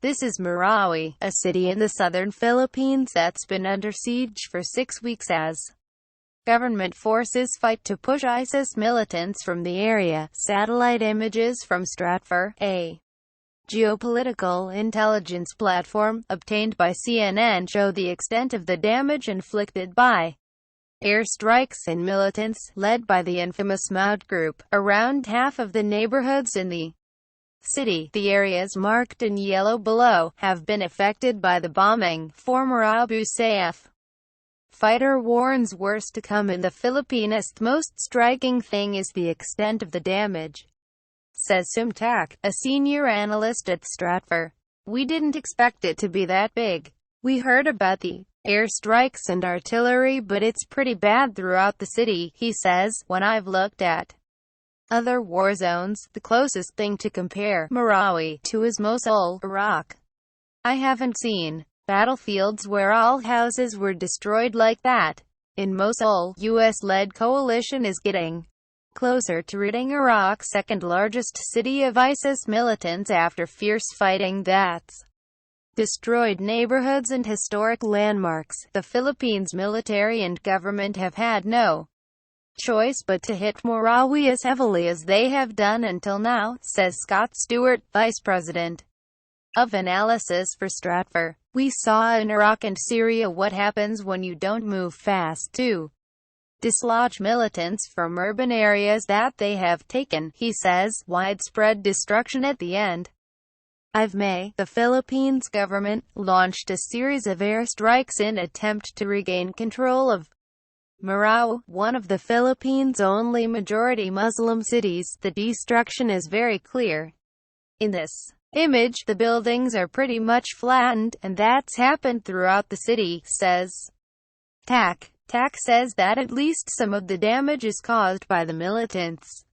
This is Marawi, a city in the southern Philippines that's been under siege for 6 weeks as government forces fight to push ISIS militants from the area. Satellite images from Stratfor, a geopolitical intelligence platform, obtained by CNN show the extent of the damage inflicted by airstrikes and militants, led by the infamous Maud group. Around half of the neighborhoods in the city, the areas marked in yellow below, have been affected by the bombing. Former Abu Sayyaf fighter warns worse to come in the Philippines. Most striking thing is the extent of the damage, says Sumtak, a senior analyst at Stratfor. We didn't expect it to be that big. We heard about the airstrikes and artillery, but it's pretty bad throughout the city, he says. When I've looked at other war zones, the closest thing to compare Marawi to is Mosul, Iraq. I haven't seen battlefields where all houses were destroyed like that. In Mosul, US-led coalition is getting closer to ridding Iraq's second-largest city of ISIS militants after fierce fighting that's destroyed neighborhoods and historic landmarks. The Philippines military and government have had no choice but to hit Marawi as heavily as they have done until now, says Scott Stewart, vice president of analysis for Stratfor. We saw in Iraq and Syria what happens when you don't move fast to dislodge militants from urban areas that they have taken, he says. Widespread destruction at the end of May, the Philippines government launched a series of airstrikes in attempt to regain control of Marawi, one of the Philippines' only majority Muslim cities. The destruction is very clear. In this image, the buildings are pretty much flattened, and that's happened throughout the city, says Tak. Tak says that at least some of the damage is caused by the militants.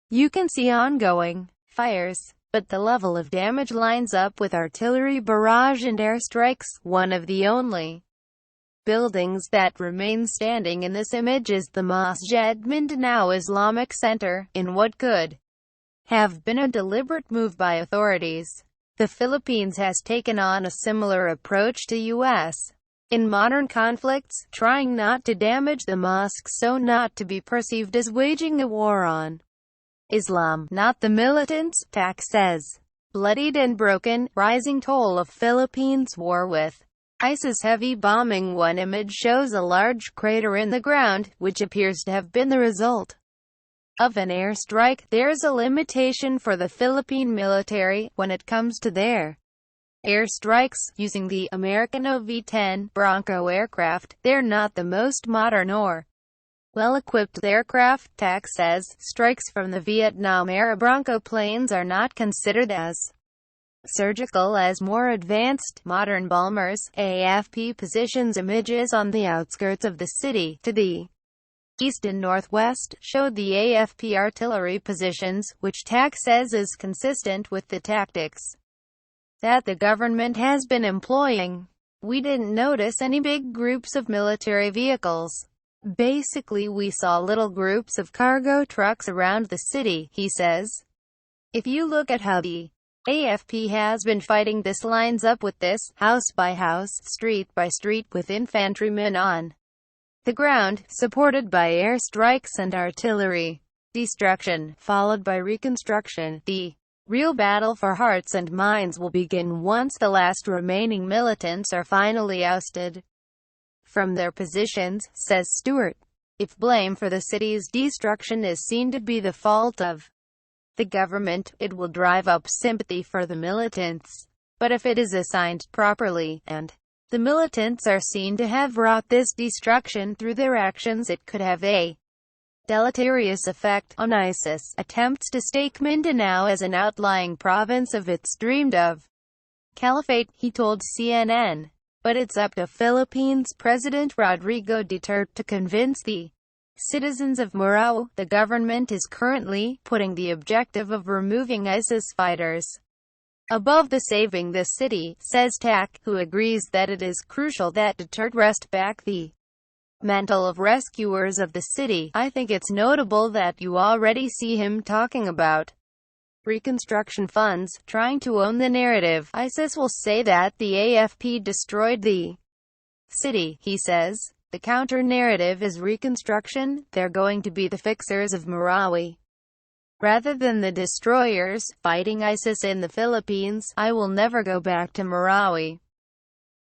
You can see ongoing fires, but the level of damage lines up with artillery barrage and airstrikes. One of the only buildings that remains standing in this image is the Masjid Mindanao Islamic Center, in what could have been a deliberate move by authorities. The Philippines has taken on a similar approach to U.S. in modern conflicts, trying not to damage the mosque so not to be perceived as waging a war on Islam, not the militants, Tak says. Bloodied and broken, rising toll of Philippines' war with ISIS heavy bombing. One image shows a large crater in the ground, which appears to have been the result of an airstrike. There's a limitation for the Philippine military when it comes to their airstrikes, using the American OV-10 Bronco aircraft. They're not the most modern or well-equipped aircraft, Tak says. Strikes from the Vietnam-era Bronco planes are not considered as surgical as more advanced, modern bombers. AFP positions images on the outskirts of the city, to the east and northwest, showed the AFP artillery positions, which Tak says is consistent with the tactics that the government has been employing. We didn't notice any big groups of military vehicles. Basically we saw little groups of cargo trucks around the city, he says. If you look at how the AFP has been fighting, this lines up with this, house by house, street by street, with infantrymen on the ground, supported by airstrikes and artillery. Destruction, followed by reconstruction. The real battle for hearts and minds will begin once the last remaining militants are finally ousted from their positions, says Stewart. If blame for the city's destruction is seen to be the fault of the government, it will drive up sympathy for the militants. But if it is assigned properly, and the militants are seen to have wrought this destruction through their actions, it could have a deleterious effect on ISIS attempts to stake Mindanao as an outlying province of its dreamed-of caliphate, he told CNN. But it's up to Philippines President Rodrigo Duterte to convince the citizens of Marawi. The government is currently putting the objective of removing ISIS fighters above the saving this city, says Tak, who agrees that it is crucial that Duterte wrest back the mantle of rescuers of the city. I think it's notable that you already see him talking about reconstruction funds, trying to own the narrative. ISIS will say that the AFP destroyed the city, he says. The counter-narrative is reconstruction. They're going to be the fixers of Marawi, rather than the destroyers. Fighting ISIS in the Philippines. I will never go back to Marawi.